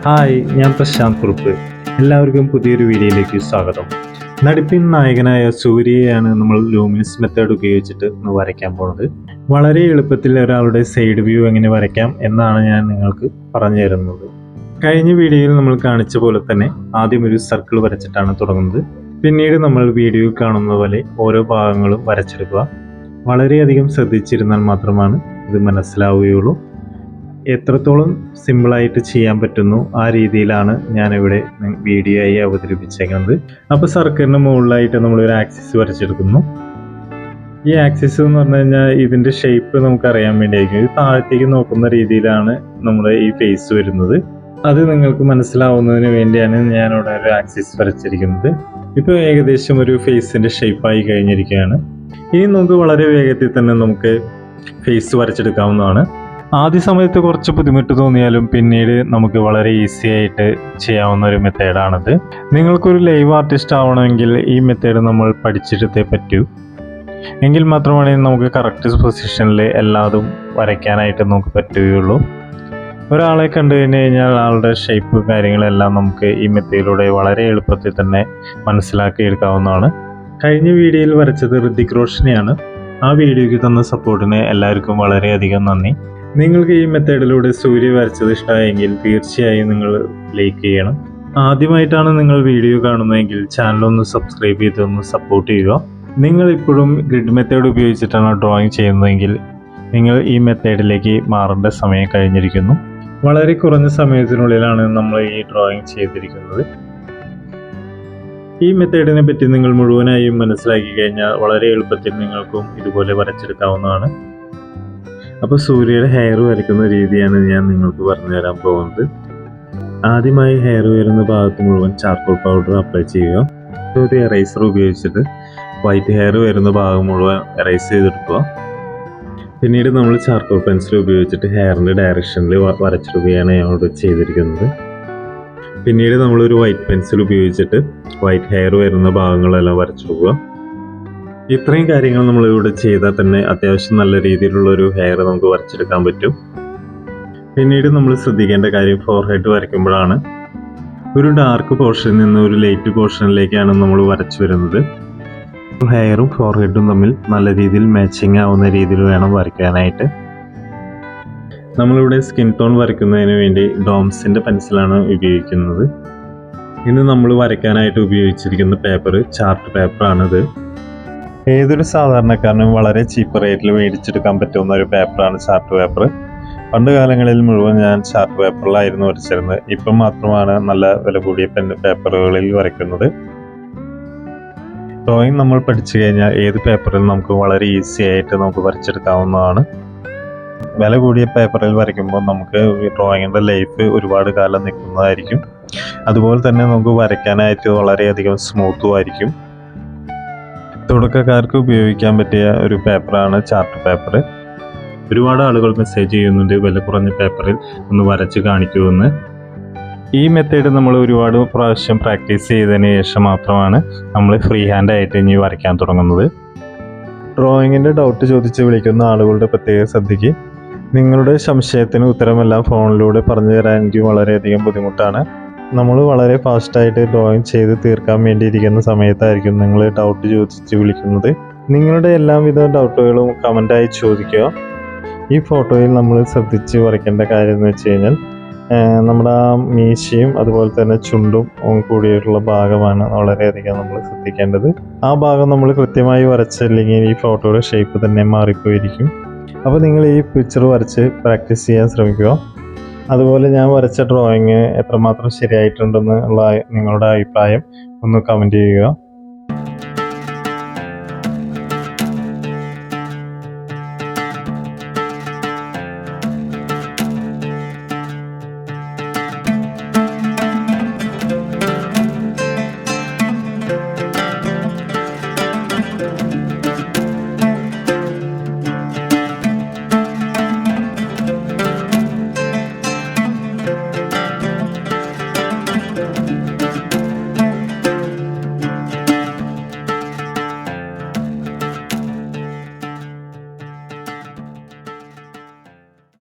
Hi, ഞാൻ പ്രശാന്ത് കുറുപ്പ്. എല്ലാവർക്കും പുതിയൊരു വീഡിയോയിലേക്ക് സ്വാഗതം. നടിപ്പിൻ നായകനായ സൂര്യയെയാണ് നമ്മൾ ലൂമിനസ് മെത്തേഡ് ഉപയോഗിച്ചിട്ട് ഇന്ന് വരയ്ക്കാൻ പോകുന്നത്. വളരെ എളുപ്പത്തിൽ ഒരാളുടെ സൈഡ് വ്യൂ എങ്ങനെ വരയ്ക്കാം എന്നാണ് ഞാൻ നിങ്ങൾക്ക് പറഞ്ഞു തരുന്നത്. കഴിഞ്ഞ വീഡിയോയിൽ നമ്മൾ കാണിച്ച പോലെ തന്നെ ആദ്യം ഒരു സർക്കിൾ വരച്ചിട്ടാണ് തുടങ്ങുന്നത്. പിന്നീട് നമ്മൾ വീഡിയോയിൽ കാണുന്ന പോലെ ഓരോ ഭാഗങ്ങളും വരച്ചെടുക്കുക. വളരെയധികം ശ്രദ്ധിച്ചിരുന്നാൽ മാത്രമാണ് ഇത് മനസ്സിലാവുകയുള്ളൂ. എത്രത്തോളം സിമ്പിളായിട്ട് ചെയ്യാൻ പറ്റുന്നു ആ രീതിയിലാണ് ഞാനിവിടെ വീഡിയോ ആയി അവതരിപ്പിച്ചേക്കുന്നത്. അപ്പോൾ സർക്കിളിന് മുകളിലായിട്ട് നമ്മളൊരു ആക്സിസ് വരച്ചെടുക്കുന്നു. ഈ ആക്സിസ് എന്ന് പറഞ്ഞു കഴിഞ്ഞാൽ ഇതിൻ്റെ ഷേപ്പ് നമുക്കറിയാൻ വേണ്ടിയായിരിക്കും. ഇത് താഴത്തേക്ക് നോക്കുന്ന രീതിയിലാണ് നമ്മുടെ ഈ ഫേസ് വരുന്നത്. അത് നിങ്ങൾക്ക് മനസ്സിലാവുന്നതിന് വേണ്ടിയാണ് ഞാനിവിടെ ഒരു ആക്സിസ് വരച്ചിരിക്കുന്നത്. ഇപ്പോൾ ഏകദേശം ഒരു ഫേസിൻ്റെ ഷേപ്പായി കഴിഞ്ഞിരിക്കുകയാണ്. ഇനി നമുക്ക് വളരെ വേഗത്തിൽ തന്നെ നമുക്ക് ഫേസ് വരച്ചെടുക്കാവുന്നതാണ്. ആദ്യ സമയത്ത് കുറച്ച് ബുദ്ധിമുട്ട് തോന്നിയാലും പിന്നീട് നമുക്ക് വളരെ ഈസി ആയിട്ട് ചെയ്യാവുന്ന ഒരു മെത്തേഡാണിത്. നിങ്ങൾക്കൊരു ലൈവ് ആർട്ടിസ്റ്റ് ആവണമെങ്കിൽ ഈ മെത്തേഡ് നമ്മൾ പഠിച്ചെടുത്തേ പറ്റൂ. എങ്കിൽ മാത്രമാണ് നമുക്ക് കറക്റ്റ് പൊസിഷനിൽ എല്ലാതും വരയ്ക്കാനായിട്ട് നമുക്ക് പറ്റുകയുള്ളൂ. ഒരാളെ കണ്ടു കഴിഞ്ഞ് കഴിഞ്ഞാൽ ആളുടെ ഷേപ്പ് കാര്യങ്ങളെല്ലാം നമുക്ക് ഈ മെത്തേഡിലൂടെ വളരെ എളുപ്പത്തിൽ തന്നെ മനസ്സിലാക്കി എടുക്കാവുന്നതാണ്. കഴിഞ്ഞ വീഡിയോയിൽ വരച്ചത് ഋതിക് റോഷനെയാണ്. ആ വീഡിയോയ്ക്ക് തന്ന സപ്പോർട്ടിന് എല്ലാവർക്കും വളരെയധികം നന്ദി. നിങ്ങൾക്ക് ഈ മെത്തേഡിലൂടെ സൂര്യ വരച്ചത് ഇഷ്ടമായെങ്കിൽ തീർച്ചയായും നിങ്ങൾ ലൈക്ക് ചെയ്യണം. ആദ്യമായിട്ടാണ് നിങ്ങൾ വീഡിയോ കാണുന്നതെങ്കിൽ ചാനലൊന്ന് സബ്സ്ക്രൈബ് ചെയ്തൊന്ന് സപ്പോർട്ട് ചെയ്യുക. നിങ്ങൾ ഇപ്പോഴും ഗ്രിഡ് മെത്തേഡ് ഉപയോഗിച്ചിട്ടാണ് ഡ്രോയിങ് ചെയ്യുന്നതെങ്കിൽ നിങ്ങൾ ഈ മെത്തേഡിലേക്ക് മാറേണ്ട സമയം കഴിഞ്ഞിരിക്കുന്നു. വളരെ കുറഞ്ഞ സമയത്തിനുള്ളിലാണ് നമ്മൾ ഈ ഡ്രോയിങ് ചെയ്തിരിക്കുന്നത്. ഈ മെത്തേഡിനെ പറ്റി നിങ്ങൾ മുഴുവനായും മനസ്സിലാക്കി കഴിഞ്ഞാൽ വളരെ എളുപ്പത്തിൽ നിങ്ങൾക്കും ഇതുപോലെ വരച്ചെടുക്കാവുന്നതാണ്. അപ്പോൾ സൂര്യയുടെ ഹെയർ വരയ്ക്കുന്ന രീതിയാണ് ഞാൻ നിങ്ങൾക്ക് പറഞ്ഞു തരാൻ പോകുന്നത്. ആദ്യമായി ഹെയർ വരുന്ന ഭാഗത്ത് മുഴുവൻ ചാർക്കോൾ പൗഡർ അപ്ലൈ ചെയ്യുക. ഒരു എറൈസർ ഉപയോഗിച്ചിട്ട് വൈറ്റ് ഹെയർ വരുന്ന ഭാഗം മുഴുവൻ എറൈസ് ചെയ്തെടുക്കുക. പിന്നീട് നമ്മൾ ചാർക്കോൾ പെൻസിൽ ഉപയോഗിച്ചിട്ട് ഹെയറിൻ്റെ ഡയറക്ഷനിൽ വരച്ചെടുക്കുകയാണ് ഞാനിവിടെ ചെയ്തിരിക്കുന്നത്. പിന്നീട് നമ്മളൊരു വൈറ്റ് പെൻസിൽ ഉപയോഗിച്ചിട്ട് വൈറ്റ് ഹെയർ വരുന്ന ഭാഗങ്ങളെല്ലാം വരച്ചെടുക്കുക. ഇത്രയും കാര്യങ്ങൾ നമ്മളിവിടെ ചെയ്താൽ തന്നെ അത്യാവശ്യം നല്ല രീതിയിലുള്ളൊരു ഹെയർ നമുക്ക് വരച്ചെടുക്കാൻ പറ്റും. പിന്നീട് നമ്മൾ ശ്രദ്ധിക്കേണ്ട കാര്യം ഫോർഹെഡ് വരയ്ക്കുമ്പോഴാണ്. ഒരു ഡാർക്ക് പോർഷനിൽ നിന്ന് ഒരു ലൈറ്റ് പോർഷനിലേക്കാണ് നമ്മൾ വരച്ചു വരുന്നത്. ഹെയറും ഫോർഹെഡും തമ്മിൽ നല്ല രീതിയിൽ മാച്ചിങ് ആവുന്ന രീതിയിൽ വേണം വരയ്ക്കാനായിട്ട്. നമ്മളിവിടെ സ്കിൻ ടോൺ വരയ്ക്കുന്നതിന് വേണ്ടി ഡോംസിൻ്റെ പെൻസിലാണ് ഉപയോഗിക്കുന്നത്. ഇന്ന് നമ്മൾ വരയ്ക്കാനായിട്ട് ഉപയോഗിച്ചിരിക്കുന്ന പേപ്പർ ചാർട്ട് പേപ്പറാണിത്. ഏതൊരു സാധാരണക്കാരനും വളരെ ചീപ്പ് റേറ്റിൽ മേടിച്ചെടുക്കാൻ പറ്റുന്ന ഒരു പേപ്പറാണ് ചാർട്ട് പേപ്പർ. പണ്ട് കാലങ്ങളിൽ മുഴുവൻ ഞാൻ ചാർട്ട് പേപ്പറിലായിരുന്നു വരച്ചിരുന്നത്. ഇപ്പം മാത്രമാണ് നല്ല വില കൂടിയ പേപ്പറുകളിൽ വരയ്ക്കുന്നത്. ഡ്രോയിങ് നമ്മൾ പഠിച്ചു കഴിഞ്ഞാൽ ഏത് പേപ്പറിൽ നമുക്ക് വളരെ ഈസി ആയിട്ട് നമുക്ക് വരച്ചെടുക്കാവുന്നതാണ്. വില കൂടിയ പേപ്പറിൽ വരയ്ക്കുമ്പോൾ നമുക്ക് ഡ്രോയിങ്ങിൻ്റെ ലൈഫ് ഒരുപാട് കാലം നിൽക്കുന്നതായിരിക്കും. അതുപോലെ തന്നെ നമുക്ക് വരയ്ക്കാനായിട്ട് വളരെയധികം സ്മൂത്തും ആയിരിക്കും. തുടക്കക്കാർക്ക് ഉപയോഗിക്കാൻ പറ്റിയ ഒരു പേപ്പറാണ് ചാർട്ട് പേപ്പർ. ഒരുപാട് ആളുകൾ മെസ്സേജ് ചെയ്യുന്നുണ്ട് വില കുറഞ്ഞ പേപ്പറിൽ ഒന്ന് വരച്ച് കാണിക്കുമെന്ന്. ഈ മെത്തേഡ് നമ്മൾ ഒരുപാട് പ്രാവശ്യം പ്രാക്ടീസ് ചെയ്തതിന് ശേഷം മാത്രമാണ് നമ്മൾ ഫ്രീ ഹാൻഡ് ആയിട്ട് ഇനി വരയ്ക്കാൻ തുടങ്ങുന്നത്. ഡ്രോയിങ്ങിൻ്റെ ഡൗട്ട് ചോദിച്ച് വിളിക്കുന്ന ആളുകളുടെ പ്രത്യേക ശ്രദ്ധയ്ക്ക്. നിങ്ങളുടെ സംശയത്തിന് ഉത്തരമെല്ലാം ഫോണിലൂടെ പറഞ്ഞു തരാൻ എനിക്ക് വളരെയധികം ബുദ്ധിമുട്ടാണ്. നമ്മൾ വളരെ ഫാസ്റ്റായിട്ട് ഡ്രോയിങ് ചെയ്ത് തീർക്കാൻ വേണ്ടിയിരിക്കുന്ന സമയത്തായിരിക്കും നിങ്ങൾ ഡൗട്ട് ചോദിച്ച് വിളിക്കുന്നത്. നിങ്ങളുടെ എല്ലാവിധ ഡൗട്ടുകളും കമൻ്റായി ചോദിക്കുക. ഈ ഫോട്ടോയിൽ നമ്മൾ ശ്രദ്ധിച്ച് വരയ്ക്കേണ്ട കാര്യം എന്ന് വെച്ച് കഴിഞ്ഞാൽ നമ്മുടെ ആ മീശയും അതുപോലെ തന്നെ ചുണ്ടും കൂടിയിട്ടുള്ള ഭാഗമാണ് വളരെയധികം നമ്മൾ ശ്രദ്ധിക്കേണ്ടത്. ആ ഭാഗം നമ്മൾ കൃത്യമായി വരച്ചില്ലെങ്കിൽ ഈ ഫോട്ടോയുടെ ഷേപ്പ് തന്നെ മാറിപ്പോയിരിക്കും. അപ്പോൾ നിങ്ങൾ ഈ പിക്ചർ വരച്ച് പ്രാക്ടീസ് ചെയ്യാൻ ശ്രമിക്കുക. അതുപോലെ ഞാൻ വരച്ച ഡ്രോയിങ് എത്രമാത്രം ശരിയായിട്ടുണ്ടെന്ന് ഉള്ള നിങ്ങളുടെ അഭിപ്രായം ഒന്ന് കമൻറ്റ് ചെയ്യുക.